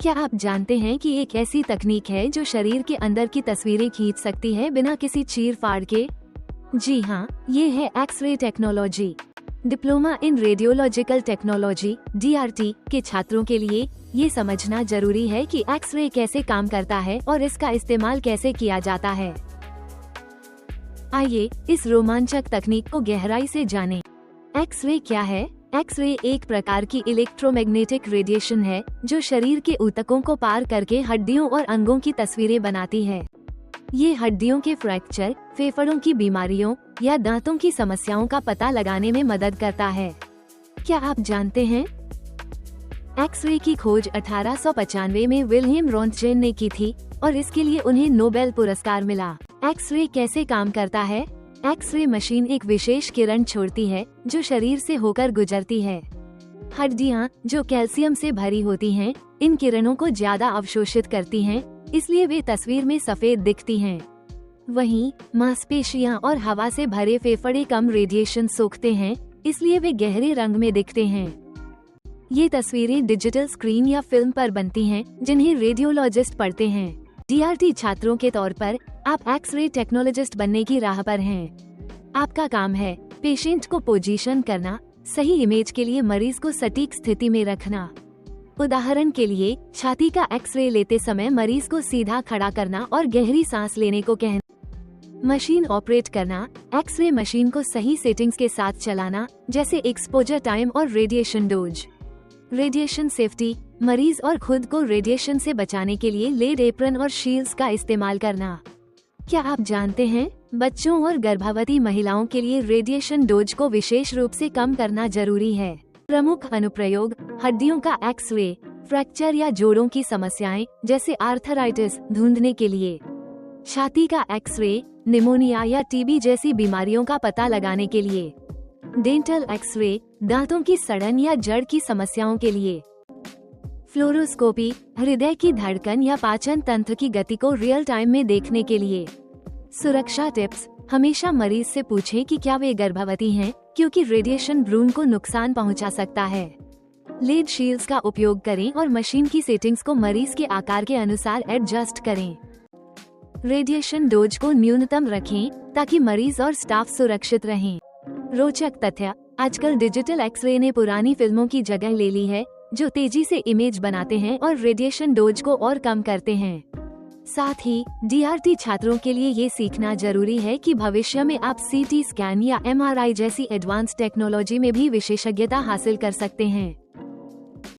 क्या आप जानते हैं कि एक ऐसी तकनीक है जो शरीर के अंदर की तस्वीरें खींच सकती है बिना किसी चीर फाड़ के? जी हाँ, ये है x-ray technology. Diploma in radiological technology (DRT) के छात्रों के लिए ये समझना जरूरी है कि एक्स-रे कैसे काम करता है और इसका इस्तेमाल कैसे किया जाता है। आइए इस रोमांचक तकनीक को गहराई से जानें। एक्स-रे क्या है? एक्स-रे एक प्रकार की इलेक्ट्रोमैग्नेटिक रेडिएशन है जो शरीर के ऊतकों को पार करके हड्डियों और अंगों की तस्वीरें बनाती है। ये हड्डियों के फ्रैक्चर, फेफड़ों की बीमारियों या दांतों की समस्याओं का पता लगाने में मदद करता है। क्या आप जानते हैं एक्स-रे की खोज 1895 में विल्हेम रोंटगेन ने की थी और इसके लिए उन्हें नोबेल पुरस्कार मिला। एक्स-रे कैसे काम करता है? एक्स-रे मशीन एक विशेष किरण छोड़ती है जो शरीर से होकर गुजरती है। हड्डियां जो कैल्शियम से भरी होती हैं, इन किरणों को ज्यादा अवशोषित करती हैं, इसलिए वे तस्वीर में सफेद दिखती हैं। वहीं मांसपेशियां और हवा से भरे फेफड़े कम रेडिएशन सोखते हैं, इसलिए वे गहरे रंग में दिखते हैं। ये तस्वीरें डिजिटल स्क्रीन या फिल्म पर बनती हैं, जिन्हें रेडियोलॉजिस्ट पढ़ते हैं। DRT छात्रों के तौर पर आप एक्स-रे टेक्नोलॉजिस्ट बनने की राह पर हैं। आपका काम है पेशेंट को पोजीशन करना, सही इमेज के लिए मरीज को सटीक स्थिति में रखना। उदाहरण के लिए छाती का एक्स-रे लेते समय मरीज को सीधा खड़ा करना और गहरी सांस लेने को कहना। मशीन ऑपरेट करना, एक्स-रे मशीन को सही सेटिंग्स के साथ चलाना, जैसे एक्सपोजर टाइम और रेडिएशन डोज। रेडिएशन सेफ्टी, मरीज और खुद को रेडिएशन से बचाने के लिए लेड एप्रन और शील्ड्स का इस्तेमाल करना। क्या आप जानते हैं बच्चों और गर्भवती महिलाओं के लिए रेडिएशन डोज को विशेष रूप से कम करना जरूरी है। प्रमुख अनुप्रयोग हड्डियों का एक्स-रे, फ्रैक्चर या जोड़ों की समस्याएं जैसे आर्थराइटिस ढूंढने के लिए, छाती का एक्स-रे, निमोनिया या टीबी जैसी बीमारियों का पता लगाने के लिए, डेंटल एक्स-रे, दांतों की सड़न या जड़ की समस्याओं के लिए, फ्लोरोस्कोपी, हृदय की धड़कन या पाचन तंत्र की गति को रियल टाइम में देखने के लिए। सुरक्षा टिप्स, हमेशा मरीज से पूछें कि क्या वे गर्भवती हैं, क्योंकि रेडिएशन भ्रूण को नुकसान पहुंचा सकता है। लेड शील्ड्स का उपयोग करें और मशीन की सेटिंग्स को मरीज के आकार के अनुसार एडजस्ट करें। रेडिएशन डोज को न्यूनतम रखें ताकि मरीज और स्टाफ सुरक्षित रहें। रोचक तथ्य, आजकल डिजिटल एक्स-रे ने पुरानी फिल्मों की जगह ले ली है, जो तेजी से इमेज बनाते हैं और रेडिएशन डोज को और कम करते हैं। साथ ही DRT छात्रों के लिए ये सीखना जरूरी है कि भविष्य में आप CT स्कैन या MRI जैसी एडवांस टेक्नोलॉजी में भी विशेषज्ञता हासिल कर सकते हैं।